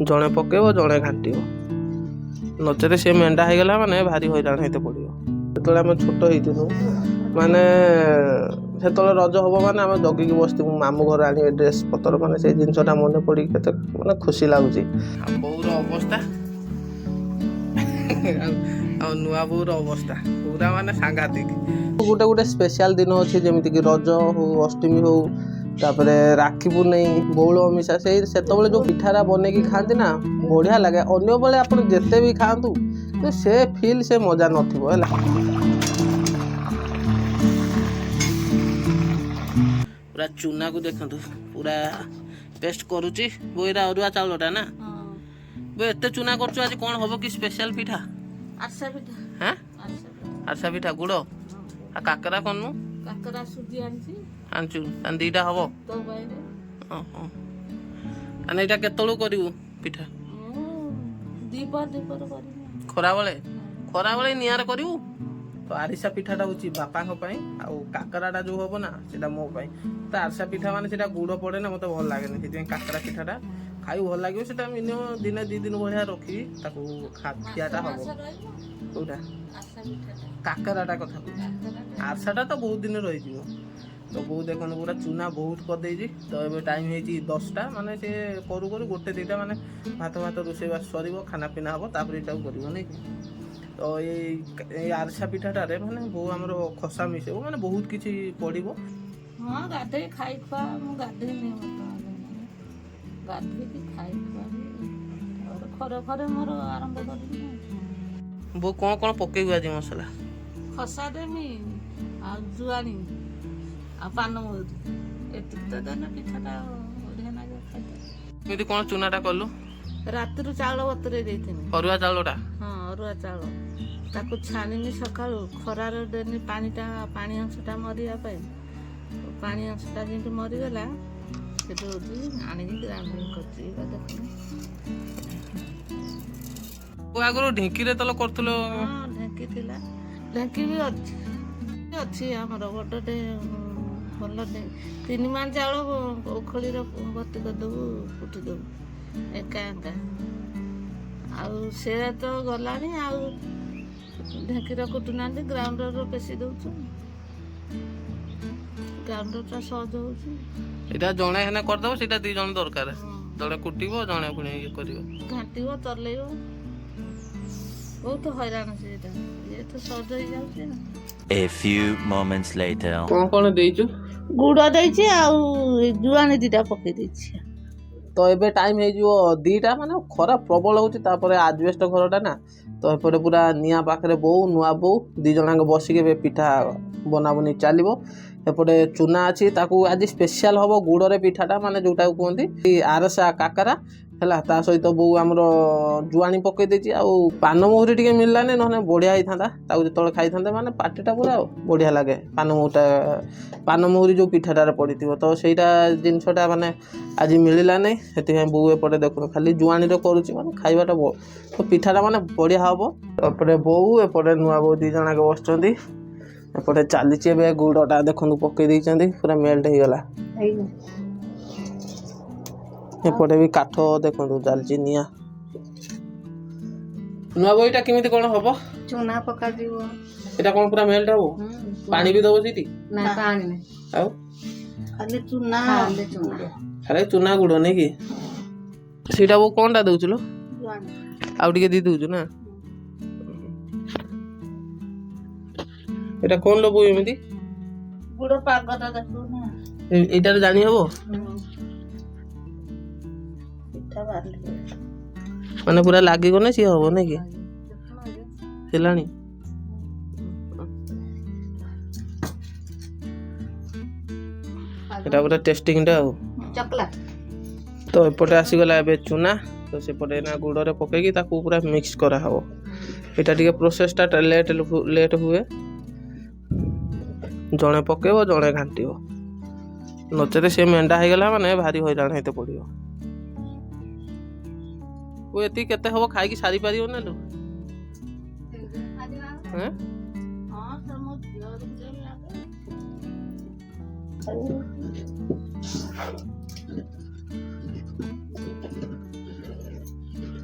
ଜଣେ ପକେଇବ ଜଣେ ଘାଣ୍ଟିବ, ନଚେତ ସେ ମେଣ୍ଡା ହେଇଗଲା ମାନେ ଭାରି ହଇରାଣ ହେଇତେ ପଡ଼ିବ। ଯେତେବେଳେ ଆମେ ଛୋଟ ହେଇଥିଲୁ ମାନେ ସେତେବେଳେ ରଜ ହବ ମାନେ ଆମେ ଜଗିକି ବସିଥିବୁ ମାମୁଁ ଘର ଆଣିବେ ଡ୍ରେସ୍ ପତ୍ର, ମାନେ ସେଇ ଜିନିଷଟା ମନେ ପଡ଼ିକି କେତେ ମାନେ ଖୁସି ଲାଗୁଛି। ଆଉ ବୋଉର ଅବସ୍ଥା ଆଉ ନୂଆ ବୋଉର ଅବସ୍ଥା ପୁରା ମାନେ ସାଂଘାତିକ। ଗୋଟେ ଗୋଟେ ସ୍ପେଶାଲ ଦିନ ଅଛି ଯେମିତିକି ରଜ ହଉ, ଅଷ୍ଟମୀ ହଉ, ତାପରେ ରାକ୍ଷୀ ପୂର୍ଣ୍ଣେଇ, ବଉଳ ଅମିଷା, ସେତେବେଳେ ଯେଉଁ ପିଠାଟା ବନେଇକି ଖାଆନ୍ତି ନା ବଢ଼ିଆ ଲାଗେ। ଅନ୍ୟ ବେଳେ ଆପଣ ଯେତେ ବି ଖାଆନ୍ତୁ ସେ ଫିଲ୍ ସେ ମଜା ନଥିବ ହେଲା। ପୁରା ଚୁନାକୁ ଦେଖନ୍ତୁ ପୁରା ପେଷ୍ଟ କରୁଛି। ବୋଇରା ଅରୁଆ ଚାଉଳଟା ନା ବୋଇ ଏତେ ଚୁନା କରୁଛୁ, ଆଜି କ'ଣ ହବ କି ସ୍ପେଶାଲ ପିଠା? ଆରସା ପିଠା। ହାଁ ଆରସା ପିଠା ଗୁଡ଼ ଆଉ କାକରା କନୁ କାକରା ସୁଜି ଆଣିଛି ଆଣିଛୁ, ତାହେଲେ ଦୁଇଟା ହବ। ତୋ ପାଇରେ ଓହୋ, ତାହେଲେ ଏଇଟା କେତେବେଳକୁ କରିବୁ ପିଠା? ଦୀପରେ କରିବି। ଖରାବେଳେ ନିଆଁରେ କରିବୁ? ତ ଆରିସା ପିଠାଟା ହେଉଛି ବାପାଙ୍କ ପାଇଁ, ଆଉ କାକରାଟା ଯେଉଁ ହବ ନା ସେଇଟା ମୋ ପାଇଁ। ତ ଆରିସା ପିଠା ମାନେ ସେଇଟା ଗୁଡ଼ ପଡ଼େ ନା, ମୋତେ ଭଲ ଲାଗେନି, ସେଥିପାଇଁ କାକରା ପିଠାଟା ଖାଇବୁ ଭଲ ଲାଗିବ। ସେଇଟା ମିନିମମ୍ ଦିନେ 2 ଦିନ ଭଳିଆ ରଖି ତାକୁ ଖିଆଟା ହବ। କୋଉଟା? କାକରାଟା କଥା କହୁଛି, ଆରିସାଟା ତ ବହୁତ ଦିନ ରହିଯିବ। ତ ବୋଉ ଦେଖନ୍ତୁ ପୁରା ଚୁନା ବହୁତ କରିଦେଇଛି। ତ ଏବେ ଟାଇମ୍ ହେଇଛି 10ଟା, ମାନେ ସେ କରୁ 1 2ଟା ମାନେ ଭାତ ରୋଷେଇବାସ ସରିବ, ଖାନା ପିନା ହବ, ତାପରେ ଏଇଟାକୁ କରିବ ନାଇଁ କି। ତ ଏଇ ଆରିସା ପିଠାଟାରେ ମାନେ ବୋଉ ଆମର ଖସା ମିଶେଇବ, ମାନେ ବହୁତ କିଛି ପଡ଼ିବ। ହଁ ଗାଧେଇ ଖାଇ ଖୁଆ, ମୁଁ ଗାଧେଇନି ଗାଧେଇକି ଖାଇ ଖୁଆ ଖରେ ମୋର ଆରମ୍ଭ କରିବି। ବୋଉ କ'ଣ ପକେଇବୁ ଆଜି ମସଲା? ଖସା ଦେମି ଆଉ ଜୁଆଣି ଆଉ ପାନମଧୁରୀ, ଏତିକି ତ ଦେଲେ ପିଠାଟା ବଢ଼ିଆ ଲାଗିବ ଖାଇତେ। ଏମିତି କ'ଣ ଚୁନାଟା କଲୁ? ରାତିରୁ ଚାଉଳ ବତୁରେଇ ଦେଇଥିଲି, ଅରୁଆ ଚାଉଳଟା। ହଁ ଅରୁଆ ଚାଉଳ, ତାକୁ ଛାଣିନି ସକାଳୁ, ଖରାରେ ଦେନି ପାଣି ଅଂଶଟା ମରିବା ପାଇଁ। ପାଣି ଅଂଶଟା ଯେମିତି ମରିଗଲା ସେଠୁ ଆଣିକି ଗ୍ରାଇଣ୍ଡିଂ କରିଛି। ଦେଖୁନ ଆଗରୁ ଢିଙ୍କିରେ ତଲ କରୁଥିଲ? ହଁ ଢିଙ୍କି ଥିଲା, ଢିଙ୍କି ବି ଅଛି ଆମର ବଡ଼ଟେ ଭଲ। 3 ମାଣ ଚାଉଳ ଓଖଳିର ଭର୍ତ୍ତି କରିଦେବୁ, କୁଟିଦେବୁ ଏକା। ଆଉ ସେ ତ ଗଲାଣି, ଆଉ ଢିଙ୍କିର କୁଟୁନାହାନ୍ତି, ଗ୍ରାଇଣ୍ଡର ପେଶି ଦେଉଛୁ। ଗ୍ରାଇଣ୍ଡରଟା ସହଜ ହେଉଛି। ଏଇଟା ଜଣେ ହେନେ କରିଦେବ, ସେଇଟା 2 ଜଣ ଦରକାର। ଜଣେ କୁଟିବ, ଜଣେ ପୁଣି ଇଏ କରିବ, ଘାଣ୍ଟିବ, ଚଲେଇବ, ବହୁତ ହଇରାଣ ସେଇଟା। ଇଏ ତ ସହଜ ହେଇଯାଉଛି ନା। A few moments later. କ'ଣ ଦେଇଛୁ? ଗୁଡ଼ ଦେଇଛି ଆଉ ଜୁଆଣି 2ଟା ପକେଇ ଦେଇଛି। ତ ଏବେ ଟାଇମ୍ ହେଇଯିବ 2ଟା, ମାନେ ଖରା ପ୍ରବଳ ହେଉଛି। ତାପରେ ଆଜବେଷ୍ଟ ଘରଟା ନା, ତ ଏପଟେ ପୁରା ନିଆଁ ପାଖରେ ବୋଉ, ନୂଆ ବୋଉ 2 ଜଣଙ୍କ ବସିକି ଏବେ ପିଠା ବନାବନି ଚାଲିବ। ଏପଟେ ଚୁନା ଅଛି, ତାକୁ ଆଜି ସ୍ପେଶାଲ ହବ ଗୁଡ଼ରେ ପିଠାଟା, ମାନେ ଯେଉଁଟାକୁ କୁହନ୍ତି ଆରସା କାକରା ହେଲା। ତା ସହିତ ବୋଉ ଆମର ଜୁଆଣି ପକେଇ ଦେଇଛି, ଆଉ ପାନମହୁରି ଟିକେ ମିଳିଲାନି, ନହେଲେ ବଢ଼ିଆ ହେଇଥାନ୍ତା। ତାକୁ ଯେତେବେଳେ ଖାଇଥାନ୍ତେ ମାନେ ପାଟିଟା ପୁରା ବଢ଼ିଆ ଲାଗେ। ପାନମହୁରି ଯେଉଁ ପିଠାଟାରେ ପଡ଼ିଥିବ, ତ ସେଇଟା ଜିନିଷଟା ମାନେ ଆଜି ମିଳିଲାନି, ସେଥିପାଇଁ ବୋଉ ଏପଟେ ଦେଖୁନ ଖାଲି ଜୁଆଣିରେ କରୁଛି, ମାନେ ଖାଇବାଟା ପିଠାଟା ମାନେ ବଢ଼ିଆ ହବ। ଏପଟେ ବୋଉ, ଏପଟେ ନୂଆ ବୋଉ 2 ଜଣ ବସିଛନ୍ତି। ଏପଟେ ଚାଲିଛି ଏବେ ଗୁଡ଼ଟା ଦେଖନ୍ତୁ ପକେଇ ଦେଇଛନ୍ତି, ପୁରା ମେଲ୍ଟ ହେଇଗଲା। ଏପଟେ ବି କାଠ ଦେଖନ୍ତୁ ଚାଲିଛି ନିଆଁ। ନୂଆ ବୋଉ ଏଇଟା କେମିତି କ'ଣ ହବ? ଚୁନା ପକାଯିବ। ଏଇଟା କ'ଣ ପୁରା ମେଲ୍ଟ ହବ? ପାଣି ବି ଦବ ସେଇଠି? ନା ପାଣି ନାହିଁ, ଆଉ ଖାଲି ଚୁନା। ଖାଲି ଚୁନା ଗୁଡ଼ ନାଇଁ କି? ସେଇଟା ବୋଉ କ'ଣଟା ଦଉଛୁ ଲୋ? ଆଉ ଟିକେ ଦେଇ ଦଉଛୁ ନା? ଏଇଟା କ'ଣ ଲୋ ବୋଉ ଏମିତି? ଗୁଡ଼ ପାଗଟା ଦେଖୁ ନା, ଏଇଟାରେ ଜାଣି ହବ? ପିଠା ବାହାରିଲେ ମାନେ ପୁରା ଲାଗିଗଲେ ସିଏ ହବ ନାଇଁ କି? ହେଲାଣି? ଏଟା ପୁରା ଟେଷ୍ଟିଂଟା ଆଉ ଚକଲା। ତ ଏପଟେ ଆସିଗଲା ଏବେ ଚୁନା, ତ ସେପଟେ ନା ଗୁଡ଼ରେ ପକେଇକି ତାକୁ ପୁରା ମିକ୍ସ କରାହବ। ଏଇଟା ଟିକେ ପ୍ରୋସେସଟା ଲେଟ୍ ହୁଏ। ଜଣେ ପକେଇବ, ଜଣେ ଘାଣ୍ଟିବ, ନଚେତ ସେ ମେଣ୍ଡା ହେଇଗଲା ମାନେ ଭାରି ହଇରାଣ ହେଇତେ ପଡ଼ିବ। ଏତିକି କେତେ ହବ ଖାଇକି ସାରି ପାରିବ ନା ଲୋ?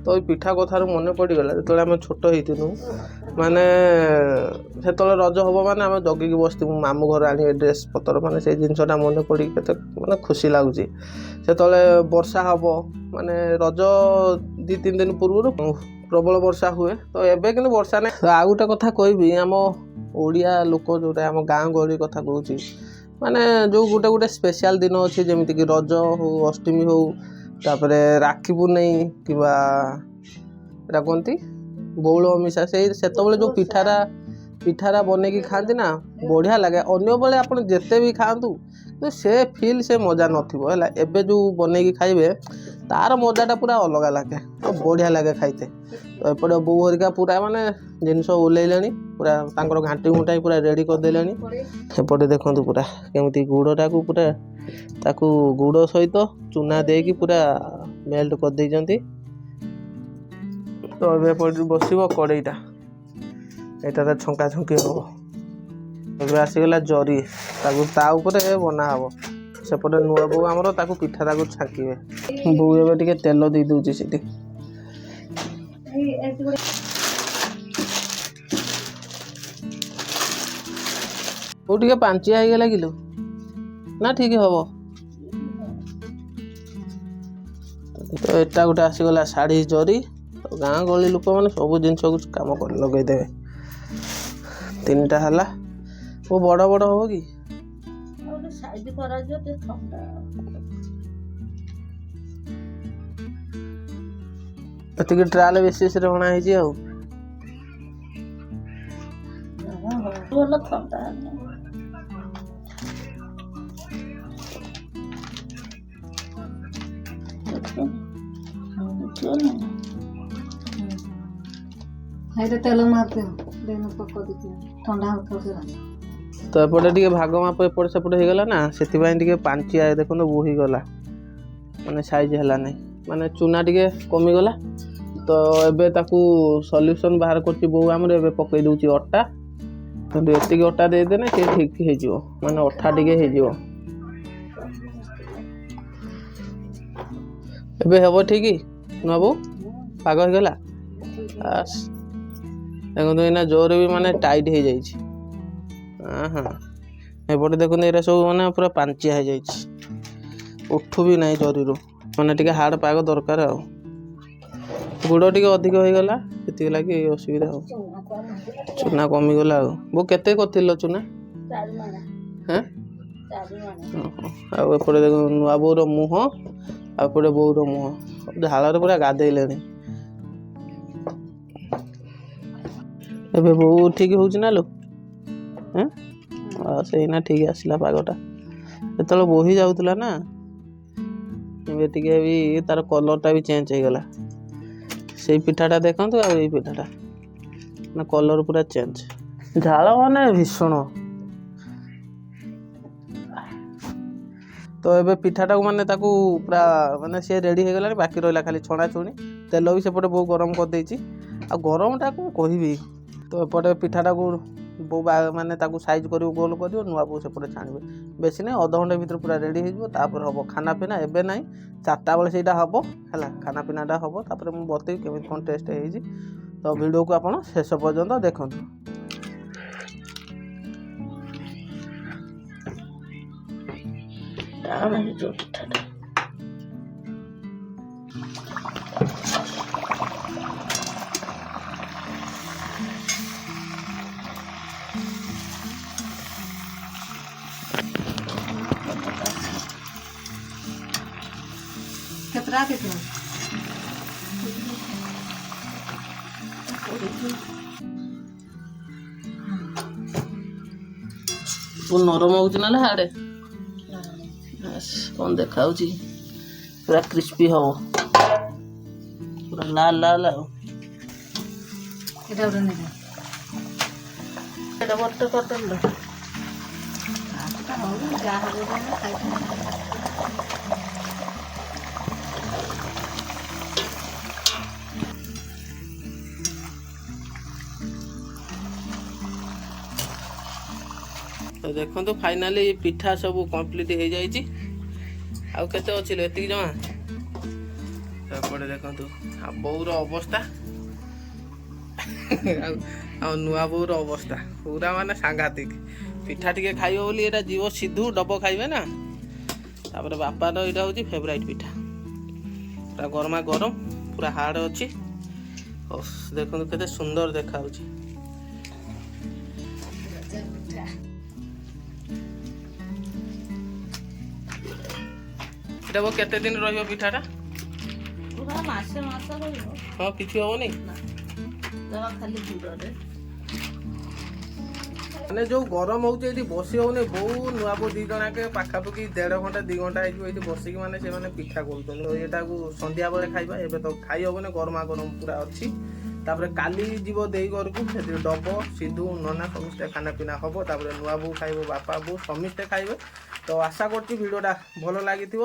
ତ ଏଇ ପିଠା କଥାରୁ ମନେ ପଡ଼ିଗଲା ଯେତେବେଳେ ଆମେ ଛୋଟ ହେଇଥିଲୁ ମାନେ ସେତେବେଳେ ରଜ ହେବ ମାନେ ଆମେ ଜଗିକି ବସିଥିବୁ ମାମୁଁ ଘର ଆଣିବେ ଡ୍ରେସ୍ ପତ୍ର ମାନେ ସେଇ ଜିନିଷଟା ମନେ ପଡ଼ିକି କେତେ ମାନେ ଖୁସି ଲାଗୁଛି। ସେତେବେଳେ ବର୍ଷା ହେବ ମାନେ ରଜ 2-3 ଦିନ ପୂର୍ବରୁ ପ୍ରବଳ ବର୍ଷା ହୁଏ। ତ ଏବେ କିନ୍ତୁ ବର୍ଷା ନାହିଁ। ଆଉ ଗୋଟେ କଥା କହିବି ଆମ ଓଡ଼ିଆ ଲୋକ ଯେଉଁଟା ଆମ ଗାଁ ଗହଳି କଥା କହୁଛି ମାନେ ଯେଉଁ ଗୋଟେ ସ୍ପେଶାଲ ଦିନ ଅଛି ଯେମିତିକି ରଜ ହଉ ଅଷ୍ଟମୀ ହଉ ତାପରେ ରାକ୍ଷୀ ପୂର୍ଣ୍ଣେଇ କିମ୍ବା ଏଇଟା କୁହନ୍ତି ବଉଳ ଅମିଷା ସେତେବେଳେ ଯେଉଁ ପିଠାଟା ବନେଇକି ଖାଆନ୍ତି ନା ବଢ଼ିଆ ଲାଗେ। ଅନ୍ୟ ବେଳେ ଆପଣ ଯେତେ ବି ଖାଆନ୍ତୁ କିନ୍ତୁ ସେ ଫିଲ୍ ସେ ମଜା ନଥିବ ହେଲା। ଏବେ ଯେଉଁ ବନେଇକି ଖାଇବେ ତାର ମଜାଟା ପୁରା ଅଲଗା ଲାଗେ ଆଉ ବଢ଼ିଆ ଲାଗେ ଖାଇତେ। ତ ଏପଟେ ବୋଉ ହରିକା ପୁରା ମାନେ ଜିନିଷ ଓହ୍ଲେଇଲେଣି ପୁରା ତାଙ୍କର ଘାଣ୍ଟି ଘୁଣ୍ଟାଇ ପୁରା ରେଡ଼ି କରିଦେଲେଣି। ଏପଟେ ଦେଖନ୍ତୁ ପୁରା କେମିତି ଗୁଡ଼ଟାକୁ ପୁରା ତାକୁ ଗୁଡ଼ ସହିତ ଚୁନା ଦେଇକି ପୁରା ମେଲ୍ଟ କରିଦେଇଛନ୍ତି। ତ ଏବେ ଏପଟେ ବସିବ କଡ଼େଇଟା ଏଇଟାରେ ଛଙ୍କା ଛଙ୍କି ହେବ। ଏବେ ଆସିଗଲା ଜରି ତାକୁ ତା ଉପରେ ବନା ହେବ। ସେପଟେ ନୂଆ ବୋଉ ଆମର ତାକୁ ପିଠାଟାକୁ ଛାଙ୍କିବେ। ବୋଉ ଏବେ ଟିକେ ତେଲ ଦେଇ ଦେଉଛି ସେଠି। ବୋଉ ଟିକେ ପାଞ୍ଚିଆ ହେଇଗଲା କିଲୋ ନା ଠିକ୍ ହେବ। ତ ଏଟା ଗୋଟେ ଆସିଗଲା ଶାଢ଼ୀ ଜରି। ତ ଗାଁ ଗହଳି ଲୋକମାନେ ସବୁ ଜିନିଷକୁ କାମ କରି ଲଗେଇଦେବେ। 3ଟା ହେଲା। ଓ ବଡ଼ ବଡ଼ ହେବ କି ଏତିକି ଟ୍ରାଏଲ୍ ବେସିସ୍ରେ ଅଣା ହେଇଛି ଆଉ। ତେଲ ମାରିଦିଅ ପକ ଥଣ୍ଡା ହଉଥିବ। ତ ଏପଟେ ଟିକେ ଭାଗ ମାପ ଏପଟ ସେପଟ ହେଇଗଲା ନା ସେଥିପାଇଁ ଟିକେ ପାଞ୍ଚିଆ ଦେଖନ୍ତୁ ବୋହିଗଲା ମାନେ ସାଇଜ୍ ହେଲାନି ମାନେ ଚୁନା ଟିକେ କମିଗଲା। ତ ଏବେ ତାକୁ ସଲ୍ୟୁସନ୍ ବାହାର କରୁଛି ବୋଉ ଆମର। ଏବେ ପକେଇ ଦେଉଛି ଅଟା। କିନ୍ତୁ ଏତିକି ଅଟା ଦେଇଦେଲେ ସେ ଠିକ୍ ହେଇଯିବ ମାନେ ଅଠା ଟିକେ ହେଇଯିବ। ଏବେ ହେବ ଠିକ୍ ନୂଆ ବୋଉ ପାଗ ହେଇଗଲା। ଦେଖନ୍ତୁ ଏଇନା ଜୋର ବି ମାନେ ଟାଇଟ୍ ହେଇଯାଇଛି। ହଁ ଏପଟେ ଦେଖନ୍ତୁ ଏଇଟା ସବୁ ମାନେ ପୁରା ପାଞ୍ଚିଆ ହେଇଯାଇଛି ଉଠୁ ବି ନାହିଁ ଜରିରୁ ମାନେ ଟିକେ ହାର୍ଡ଼ ପାଗ ଦରକାର ଆଉ। ଗୁଡ଼ ଟିକେ ଅଧିକ ହେଇଗଲା ସେଥିପାଇଁ ଲାଗି ଅସୁବିଧା ହଉଛି। ଚୁନା କମିଗଲା ଆଉ। ବୋଉ କେତେ କରିଥିଲ ଚୁନା? ଆଉ ଏପଟେ ଦେଖ ନୂଆ ବୋଉର ମୁହଁ ଆଉ ଏପଟେ ବୋଉର ମୁହଁ ଝାଳରେ ପୁରା ଗାଧେଇଲେଣି। ଏବେ ବୋଉ ଠିକ୍ ହଉଛି ନା ଲୋ? ସେଇନା ଠିକ୍ ଆସିଲା ପାଗଟା। ଯେତେବେଳେ ବୋହି ଯାଉଥିଲା ନା ଏବେ ଟିକେ ବି ତାର କଲର୍ଟା ବି ଚେଞ୍ଜ ହେଇଗଲା। ସେଇ ପିଠାଟା ଦେଖନ୍ତୁ ଆଉ ଏଇ ପିଠାଟା ନା କଲର୍ ପୁରା ଚେଞ୍ଜ। ଝାଳ ମାନେ ଭୀଷଣ। ତ ଏବେ ପିଠାଟାକୁ ମାନେ ତାକୁ ପୁରା ମାନେ ସିଏ ରେଡ଼ି ହେଇଗଲାଣି। ବାକି ରହିଲା ଖାଲି ଛଣାଛୁଣି। ତେଲ ବି ସେପଟେ ବୋଉ ଗରମ କରିଦେଇଛି। ଆଉ ଗରମଟା କ'ଣ କହିବି। ତ ଏପଟେ ପିଠାଟାକୁ ବୋଉ ମାନେ ତାକୁ ସାଇଜ୍ କରିବ ଗୋଲ କରିବ। ନୂଆ ବୋଉ ସେପଟେ ଛାଣିବେ। ବେଶୀ ନାହିଁ ଅଧଘଣ୍ଟା ଭିତରେ ପୁରା ରେଡ଼ି ହେଇଯିବ। ତାପରେ ହେବ ଖାନା ପିନା। ଏବେ ନାହିଁ 4ଟା ବେଳେ ସେଇଟା ହେବ ହେଲା। ଖାନା ପିନାଟା ହେବ ତାପରେ ମୁଁ ବତେଇବି କେମିତି କ'ଣ ଟେଷ୍ଟ ହେଇଛି। ତ ଭିଡ଼ିଓକୁ ଆପଣ ଶେଷ ପର୍ଯ୍ୟନ୍ତ ଦେଖନ୍ତୁ। ନରମ ହଉଛି ନା ହାର୍ଡ? କ'ଣ ଦେଖାଉଛି ପୁରା କ୍ରିସ୍ପି ହବ ପୁରା ଲାଲ ଲାଲ ଆଉ। ଏଇଟା ବଟ କରିଦେଲ ଦେଖନ୍ତୁ ଫାଇନାଲି ପିଠା ସବୁ କମ୍ପ୍ଲିଟ୍ ହେଇଯାଇଛି। ଆଉ କେତେ ଅଛି ଏତିକି ଜମା ସେପଟେ ଦେଖନ୍ତୁ ଆଉ ବୋଉର ଅବସ୍ଥା ଆଉ ନୂଆ ବୋଉର ଅବସ୍ଥା ପୁରା ମାନେ ସାଂଘାତିକ। ପିଠା ଟିକେ ଖାଇବ ବୋଲି ଏଇଟା ଯିବ ସିଧୁ ଡବ ଖାଇବେ ନା। ତାପରେ ବାପାର ଏଇଟା ହେଉଛି ଫେଭରାଇଟ୍ ପିଠା, ପୁରା ଗରମା ଗରମ, ପୁରା ହାର୍ଡ଼ ଅଛି। ଦେଖନ୍ତୁ କେତେ ସୁନ୍ଦର ଦେଖାଯାଉଛି। ଏଇଟା କେତେ ଦିନ ରହିବ ପିଠାଟା? ପୁରା ମାସେ ମାସ ରହିବ। ହଁ କିଛି ହବନି ଦେବା ଖାଲି ଗୁଡ଼ରେ। ମାନେ ଯୋଉ ଗରମ ହଉଛି ଏଇଠି ବସି ହଉନି। ବୋଉ ନୂଆ ବୋଉ ଦି ଜଣକେ ପାଖାପାଖି 1.5 ଘଣ୍ଟା 2 ଘଣ୍ଟା ହେଇଯିବ ଏଇଠି ବସିକି, ମାନେ ସେମାନେ ପିଠା କରୁଛନ୍ତି। ଏଇଟାକୁ ସନ୍ଧ୍ୟା ବେଳେ ଖାଇବା, ଏବେ ତ ଖାଇ ହବନି, ଗରମା ଗରମ ପୁରା ଅଛି। ତାପରେ କାଲି ଯିବ ଦେଇ ଘରକୁ, ସେଥିରେ ଡବ ସିଧୁ ନନା ସମସ୍ତେ ଖାନା ପିନା ହବ। ତାପରେ ନୂଆ ବୋଉ ଖାଇବ, ବାପା ବୋଉ ସମସ୍ତେ ଖାଇବେ। ତ ଆଶା କରୁଛି ଭିଡ଼ିଓଟା ଭଲ ଲାଗିଥିବ।